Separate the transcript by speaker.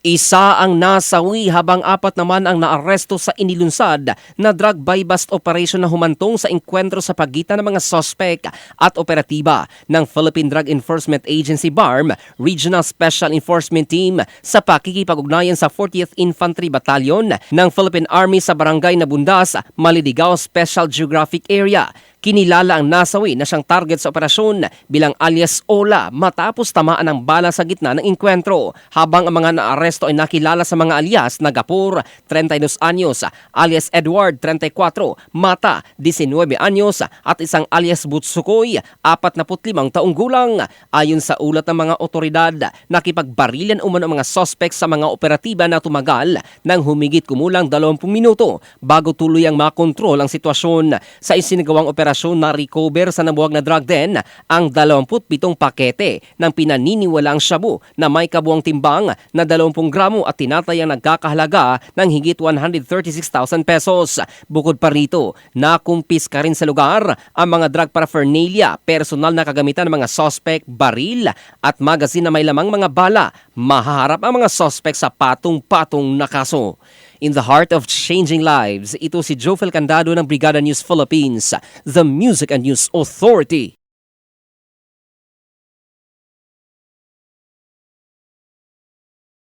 Speaker 1: Isa ang nasawi habang apat naman ang naaresto sa inilunsad na drug buy-bust operation na humantong sa engkwentro sa pagitan ng mga sospek at operatiba ng Philippine Drug Enforcement Agency BARM Regional Special Enforcement Team sa pakikipag-ugnayan sa 40th Infantry Battalion ng Philippine Army sa Barangay Nabundas, Maliligao Special Geographic Area. Kinilala ang nasawi na siyang target sa operasyon bilang alias Ola matapos tamaan ng bala sa gitna ng engkwentro, habang ang mga naaresto ay nakilala sa mga alias na Gapur, 32 anyos, alias Edward, 34, Mata, 19 anyos at isang alias Butsukoy, 45 taong gulang. Ayon sa ulat ng mga otoridad, nakipagbarilan umano ang mga suspect sa mga operatiba na tumagal ng humigit kumulang 20 minuto bago tuluyang makontrol ang sitwasyon. Sa isinagawang operasyon na recover sa nabuwag na drug den ang 27 pakete ng pinaniniwalaang shabu na may kabuang timbang na 20 gramo at tinatayang nagkakahalaga ng higit 136,000 pesos. Bukod pa rito, nakumpis ka rin sa lugar ang mga drug paraphernalia, personal na kagamitan ng mga suspect, baril at magazine na may lamang mga bala. Mahaharap ang mga suspect sa patong-patong na kaso. In the heart of changing lives, ito si Jofel Candado ng Brigada News Philippines, the Music and News Authority.